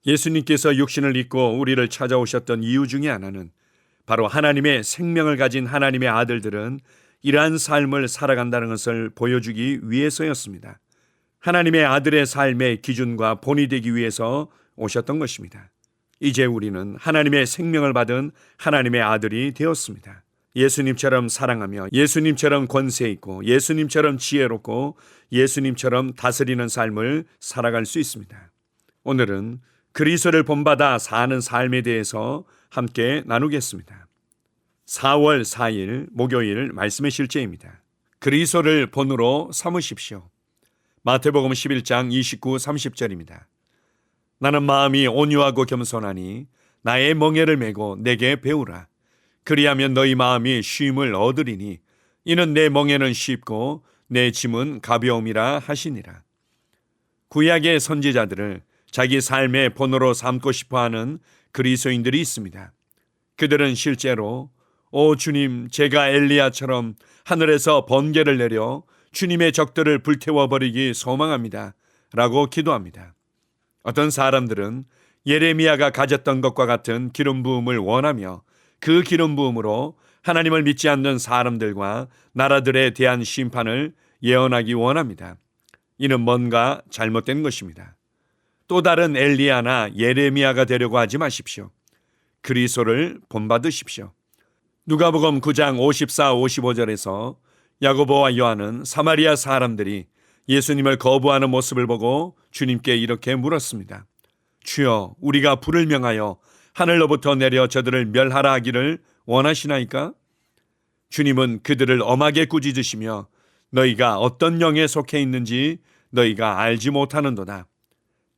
예수님께서 육신을 입고 우리를 찾아오셨던 이유 중에 하나는 바로 하나님의 생명을 가진 하나님의 아들들은 이러한 삶을 살아간다는 것을 보여주기 위해서였습니다. 하나님의 아들의 삶의 기준과 본이 되기 위해서 오셨던 것입니다. 이제 우리는 하나님의 생명을 받은 하나님의 아들이 되었습니다. 예수님처럼 사랑하며 예수님처럼 권세 있고 예수님처럼 지혜롭고 예수님처럼 다스리는 삶을 살아갈 수 있습니다. 오늘은 그리스도를 본받아 사는 삶에 대해서 함께 나누겠습니다. 4월 4일 목요일 말씀의 실제입니다. 그리스도를 본으로 삼으십시오. 마태복음 11장 29, 30절입니다. 나는 마음이 온유하고 겸손하니 나의 멍에를 메고 내게 배우라. 그리하면 너희 마음이 쉼을 얻으리니 이는 내 멍에는 쉽고 내 짐은 가벼움이라 하시니라. 구약의 선지자들을 자기 삶의 본으로 삼고 싶어하는 그리스도인들이 있습니다. 그들은 실제로 오 주님, 제가 엘리야처럼 하늘에서 번개를 내려 주님의 적들을 불태워버리기 소망합니다 라고 기도합니다. 어떤 사람들은 예레미야가 가졌던 것과 같은 기름 부음을 원하며 그 기름 부음으로 하나님을 믿지 않는 사람들과 나라들에 대한 심판을 예언하기 원합니다. 이는 뭔가 잘못된 것입니다. 또 다른 엘리야나 예레미야가 되려고 하지 마십시오. 그리스도를 본받으십시오. 누가복음 9장 54, 55절에서 야고보와 요한은 사마리아 사람들이 예수님을 거부하는 모습을 보고 주님께 이렇게 물었습니다. 주여, 우리가 불을 명하여 하늘로부터 내려 저들을 멸하라 하기를 원하시나이까? 주님은 그들을 엄하게 꾸짖으시며 너희가 어떤 영에 속해 있는지 너희가 알지 못하는도다.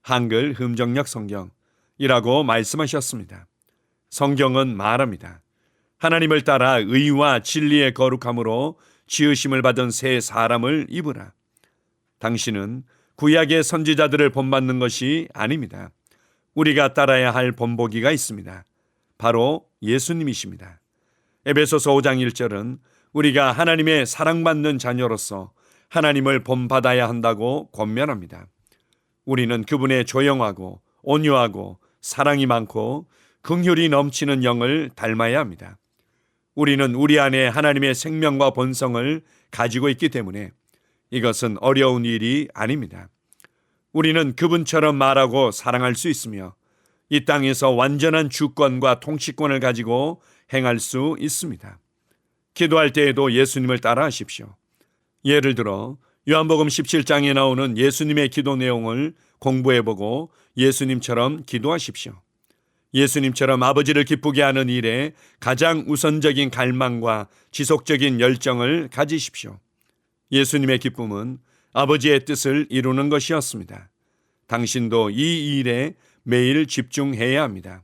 한글 흠정역 성경이라고 말씀하셨습니다. 성경은 말합니다. 하나님을 따라 의와 진리의 거룩함으로 지으심을 받은 새 사람을 입으라. 당신은 구약의 선지자들을 본받는 것이 아닙니다. 우리가 따라야 할 본보기가 있습니다. 바로 예수님이십니다. 에베소서 5장 1절은 우리가 하나님의 사랑받는 자녀로서 하나님을 본받아야 한다고 권면합니다. 우리는 그분의 조용하고 온유하고 사랑이 많고 긍휼이 넘치는 영을 닮아야 합니다. 우리는 우리 안에 하나님의 생명과 본성을 가지고 있기 때문에 이것은 어려운 일이 아닙니다. 우리는 그분처럼 말하고 사랑할 수 있으며 이 땅에서 완전한 주권과 통치권을 가지고 행할 수 있습니다. 기도할 때에도 예수님을 따라 하십시오. 예를 들어 요한복음 17장에 나오는 예수님의 기도 내용을 공부해보고 예수님처럼 기도하십시오. 예수님처럼 아버지를 기쁘게 하는 일에 가장 우선적인 갈망과 지속적인 열정을 가지십시오. 예수님의 기쁨은 아버지의 뜻을 이루는 것이었습니다. 당신도 이 일에 매일 집중해야 합니다.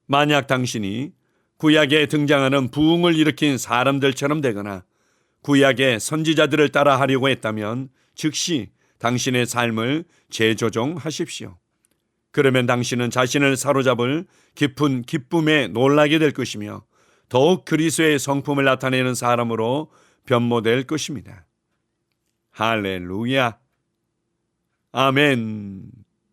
만약 당신이 구약에 등장하는 부흥을 일으킨 사람들처럼 되거나 구약의 선지자들을 따라 하려고 했다면 즉시 당신의 삶을 재조정하십시오. 그러면 당신은 자신을 사로잡을 깊은 기쁨에 놀라게 될 것이며 더욱 그리스도의 성품을 나타내는 사람으로 변모될 것입니다. 할렐루야. 아멘.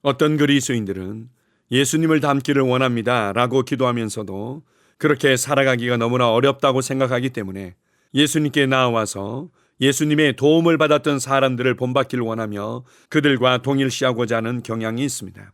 어떤 그리스도인들은 예수님을 닮기를 원합니다 라고 기도하면서도 그렇게 살아가기가 너무나 어렵다고 생각하기 때문에 예수님께 나와서 예수님의 도움을 받았던 사람들을 본받기를 원하며 그들과 동일시하고자 하는 경향이 있습니다.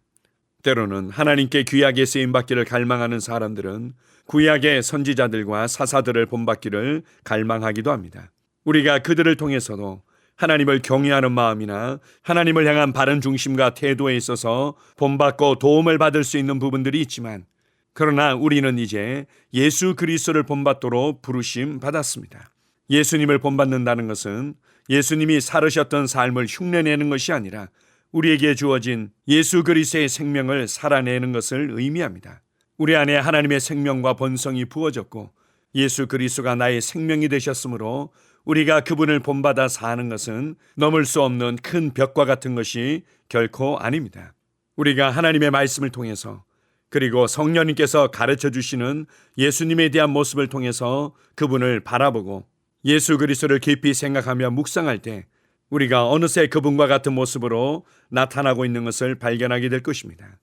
때로는 하나님께 귀하게 쓰임받기를 갈망하는 사람들은 구약의 선지자들과 사사들을 본받기를 갈망하기도 합니다. 우리가 그들을 통해서도 하나님을 경외하는 마음이나 하나님을 향한 바른 중심과 태도에 있어서 본받고 도움을 받을 수 있는 부분들이 있지만 그러나 우리는 이제 예수 그리스도를 본받도록 부르심 받았습니다. 예수님을 본받는다는 것은 예수님이 살으셨던 삶을 흉내내는 것이 아니라 우리에게 주어진 예수 그리스도의 생명을 살아내는 것을 의미합니다. 우리 안에 하나님의 생명과 본성이 부어졌고 예수 그리스도가 나의 생명이 되셨으므로 우리가 그분을 본받아 사는 것은 넘을 수 없는 큰 벽과 같은 것이 결코 아닙니다. 우리가 하나님의 말씀을 통해서 그리고 성령님께서 가르쳐 주시는 예수님에 대한 모습을 통해서 그분을 바라보고 예수 그리스도를 깊이 생각하며 묵상할 때 우리가 어느새 그분과 같은 모습으로 나타나고 있는 것을 발견하게 될 것입니다.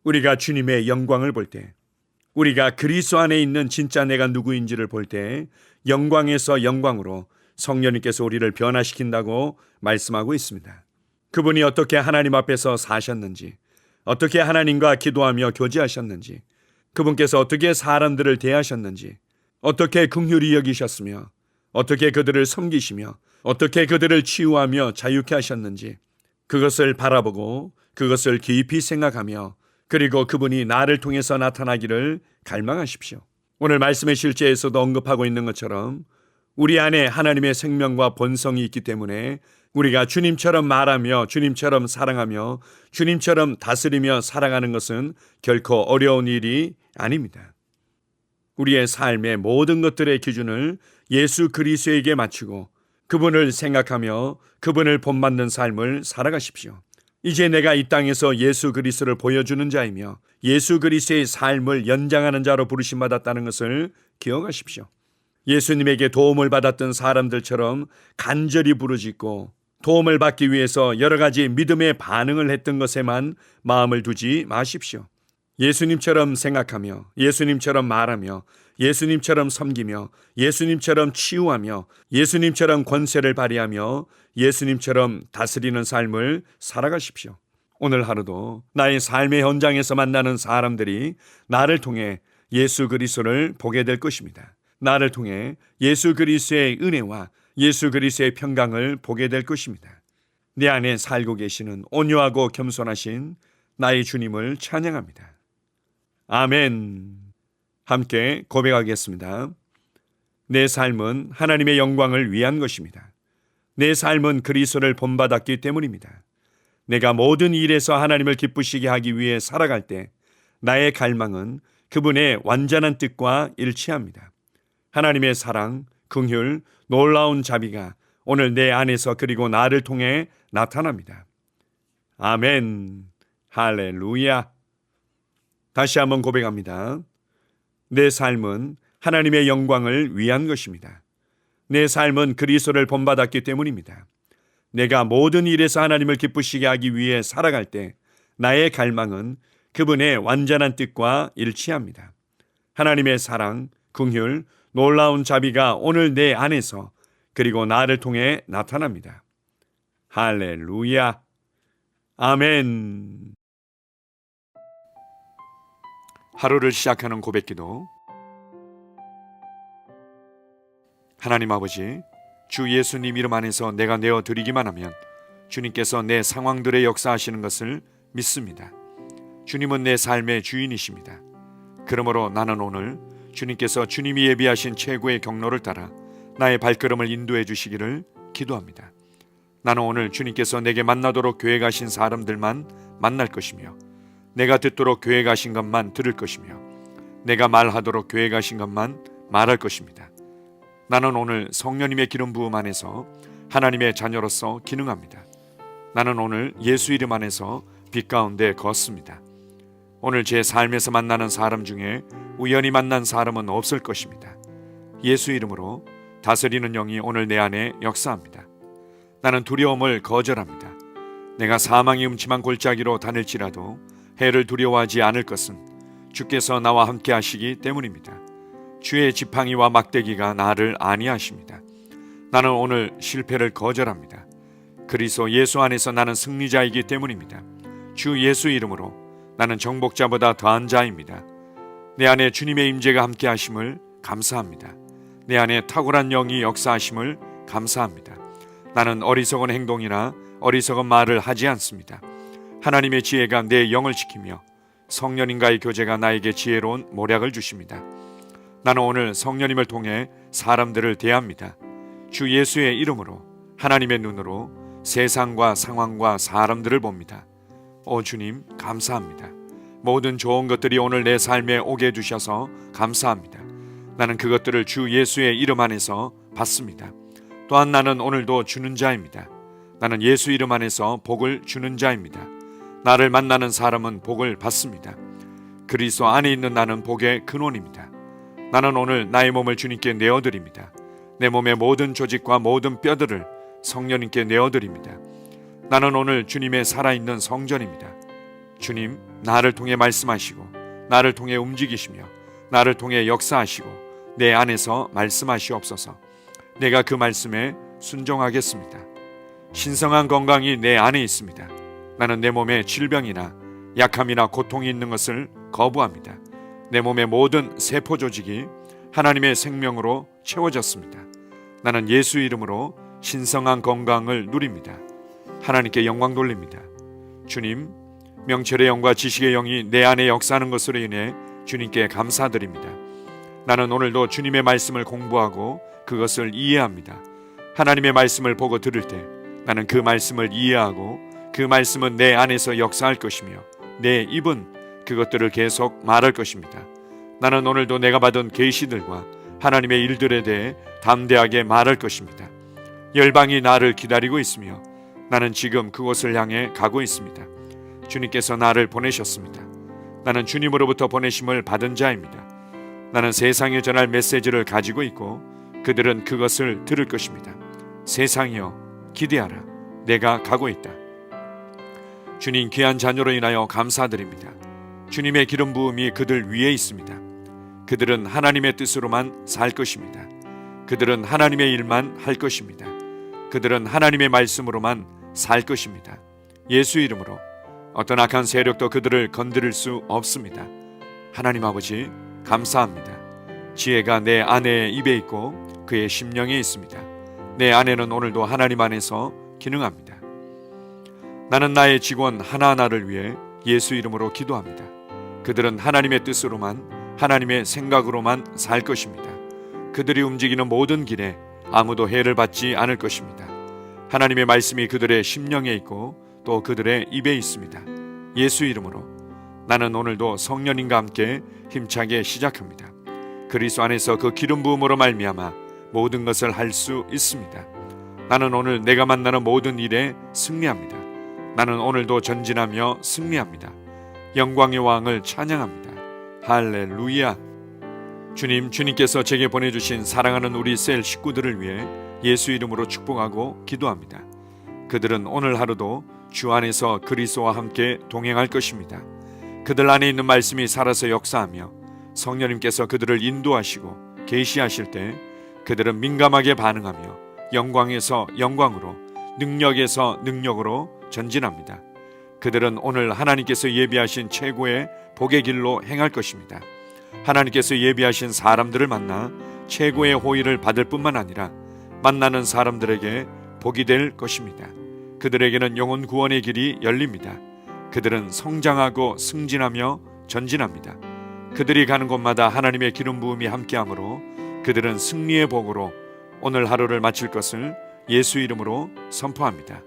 우리가 주님의 영광을 볼 때, 우리가 그리스도 안에 있는 진짜 내가 누구인지를 볼 때 영광에서 영광으로 성령님께서 우리를 변화시킨다고 말씀하고 있습니다. 그분이 어떻게 하나님 앞에서 사셨는지, 어떻게 하나님과 기도하며 교제하셨는지, 그분께서 어떻게 사람들을 대하셨는지, 어떻게 긍휼히 여기셨으며, 어떻게 그들을 섬기시며, 어떻게 그들을 치유하며 자유케 하셨는지, 그것을 바라보고 그것을 깊이 생각하며, 그리고 그분이 나를 통해서 나타나기를 갈망하십시오. 오늘 말씀의 실제에서도 언급하고 있는 것처럼 우리 안에 하나님의 생명과 본성이 있기 때문에 우리가 주님처럼 말하며 주님처럼 사랑하며 주님처럼 다스리며 살아가는 것은 결코 어려운 일이 아닙니다. 우리의 삶의 모든 것들의 기준을 예수 그리스도에게 맞추고 그분을 생각하며 그분을 본받는 삶을 살아가십시오. 이제 내가 이 땅에서 예수 그리스도를 보여주는 자이며 예수 그리스도의 삶을 연장하는 자로 부르심받았다는 것을 기억하십시오. 예수님에게 도움을 받았던 사람들처럼 간절히 부르짖고 도움을 받기 위해서 여러 가지 믿음의 반응을 했던 것에만 마음을 두지 마십시오. 예수님처럼 생각하며 예수님처럼 말하며 예수님처럼 섬기며 예수님처럼 치유하며 예수님처럼 권세를 발휘하며 예수님처럼 다스리는 삶을 살아가십시오. 오늘 하루도 나의 삶의 현장에서 만나는 사람들이 나를 통해 예수 그리스도를 보게 될 것입니다. 나를 통해 예수 그리스도의 은혜와 예수 그리스도의 평강을 보게 될 것입니다. 내 안에 살고 계시는 온유하고 겸손하신 나의 주님을 찬양합니다. 아멘. 함께 고백하겠습니다. 내 삶은 하나님의 영광을 위한 것입니다. 내 삶은 그리스도를 본받았기 때문입니다. 내가 모든 일에서 하나님을 기쁘시게 하기 위해 살아갈 때 나의 갈망은 그분의 완전한 뜻과 일치합니다. 하나님의 사랑, 긍휼, 놀라운 자비가 오늘 내 안에서 그리고 나를 통해 나타납니다. 아멘. 할렐루야. 다시 한번 고백합니다. 내 삶은 하나님의 영광을 위한 것입니다. 내 삶은 그리스도를 본받았기 때문입니다. 내가 모든 일에서 하나님을 기쁘시게 하기 위해 살아갈 때 나의 갈망은 그분의 완전한 뜻과 일치합니다. 하나님의 사랑, 긍휼, 놀라운 자비가 오늘 내 안에서 그리고 나를 통해 나타납니다. 할렐루야. 아멘. 하루를 시작하는 고백기도. 하나님 아버지, 주 예수님 이름 안에서 내가 내어드리기만 하면 주님께서 내 상황들의 역사하시는 것을 믿습니다. 주님은 내 삶의 주인이십니다. 그러므로 나는 오늘 주님께서 주님이 예비하신 최고의 경로를 따라 나의 발걸음을 인도해 주시기를 기도합니다. 나는 오늘 주님께서 내게 만나도록 계획하신 사람들만 만날 것이며 내가 듣도록 계획하신 것만 들을 것이며 내가 말하도록 계획하신 것만 말할 것입니다. 나는 오늘 성령님의 기름 부음 안에서 하나님의 자녀로서 기능합니다. 나는 오늘 예수 이름 안에서 빛 가운데 걷습니다. 오늘 제 삶에서 만나는 사람 중에 우연히 만난 사람은 없을 것입니다. 예수 이름으로 다스리는 영이 오늘 내 안에 역사합니다. 나는 두려움을 거절합니다. 내가 사망의 음침한 골짜기로 다닐지라도 해를 두려워하지 않을 것은 주께서 나와 함께 하시기 때문입니다. 주의 지팡이와 막대기가 나를 안위하십니다. 나는 오늘 실패를 거절합니다. 그리스도 예수 안에서 나는 승리자이기 때문입니다. 주 예수 이름으로 나는 정복자보다 더한 자입니다. 내 안에 주님의 임재가 함께 하심을 감사합니다. 내 안에 탁월한 영이 역사하심을 감사합니다. 나는 어리석은 행동이나 어리석은 말을 하지 않습니다. 하나님의 지혜가 내 영을 지키며 성령님과의 교제가 나에게 지혜로운 모략을 주십니다. 나는 오늘 성령님을 통해 사람들을 대합니다. 주 예수의 이름으로 하나님의 눈으로 세상과 상황과 사람들을 봅니다. 오 주님 감사합니다. 모든 좋은 것들이 오늘 내 삶에 오게 해주셔서 감사합니다. 나는 그것들을 주 예수의 이름 안에서 받습니다. 또한 나는 오늘도 주는 자입니다. 나는 예수 이름 안에서 복을 주는 자입니다. 나를 만나는 사람은 복을 받습니다. 그리스도 안에 있는 나는 복의 근원입니다. 나는 오늘 나의 몸을 주님께 내어드립니다. 내 몸의 모든 조직과 모든 뼈들을 성령님께 내어드립니다. 나는 오늘 주님의 살아있는 성전입니다. 주님, 나를 통해 말씀하시고 나를 통해 움직이시며 나를 통해 역사하시고 내 안에서 말씀하시옵소서. 내가 그 말씀에 순종하겠습니다. 신성한 건강이 내 안에 있습니다. 나는 내 몸에 질병이나 약함이나 고통이 있는 것을 거부합니다. 내 몸의 모든 세포 조직이 하나님의 생명으로 채워졌습니다. 나는 예수 이름으로 신성한 건강을 누립니다. 하나님께 영광 돌립니다. 주님, 명철의 영과 지식의 영이 내 안에 역사하는 것으로 인해 주님께 감사드립니다. 나는 오늘도 주님의 말씀을 공부하고 그것을 이해합니다. 하나님의 말씀을 보고 들을 때 나는 그 말씀을 이해하고 그 말씀은 내 안에서 역사할 것이며 내 입은 그것들을 계속 말할 것입니다. 나는 오늘도 내가 받은 계시들과 하나님의 일들에 대해 담대하게 말할 것입니다. 열방이 나를 기다리고 있으며 나는 지금 그곳을 향해 가고 있습니다. 주님께서 나를 보내셨습니다. 나는 주님으로부터 보내심을 받은 자입니다. 나는 세상에 전할 메시지를 가지고 있고 그들은 그것을 들을 것입니다. 세상이여 기대하라. 내가 가고 있다. 주님 귀한 자녀로 인하여 감사드립니다. 주님의 기름 부음이 그들 위에 있습니다. 그들은 하나님의 뜻으로만 살 것입니다. 그들은 하나님의 일만 할 것입니다. 그들은 하나님의 말씀으로만 살 것입니다. 예수 이름으로 어떤 악한 세력도 그들을 건드릴 수 없습니다. 하나님 아버지 감사합니다. 지혜가 내 아내의 입에 있고 그의 심령에 있습니다. 내 아내는 오늘도 하나님 안에서 기능합니다. 나는 나의 직원 하나하나를 위해 예수 이름으로 기도합니다. 그들은 하나님의 뜻으로만 하나님의 생각으로만 살 것입니다. 그들이 움직이는 모든 길에 아무도 해를 받지 않을 것입니다. 하나님의 말씀이 그들의 심령에 있고 또 그들의 입에 있습니다. 예수 이름으로 나는 오늘도 성령님과 함께 힘차게 시작합니다. 그리스도 안에서 그 기름 부음으로 말미암아 모든 것을 할 수 있습니다. 나는 오늘 내가 만나는 모든 일에 승리합니다. 나는 오늘도 전진하며 승리합니다. 영광의 왕을 찬양합니다. 할렐루야. 주님께서 제게 보내주신 사랑하는 우리 셀 식구들을 위해 예수 이름으로 축복하고 기도합니다. 그들은 오늘 하루도 주 안에서 그리스도와 함께 동행할 것입니다. 그들 안에 있는 말씀이 살아서 역사하며 성령님께서 그들을 인도하시고 계시하실 때 그들은 민감하게 반응하며 영광에서 영광으로 능력에서 능력으로 전진합니다. 그들은 오늘 하나님께서 예비하신 최고의 복의 길로 행할 것입니다. 하나님께서 예비하신 사람들을 만나 최고의 호의를 받을 뿐만 아니라 만나는 사람들에게 복이 될 것입니다. 그들에게는 영혼 구원의 길이 열립니다. 그들은 성장하고 승진하며 전진합니다. 그들이 가는 곳마다 하나님의 기름 부음이 함께하므로 그들은 승리의 복으로 오늘 하루를 마칠 것을 예수 이름으로 선포합니다.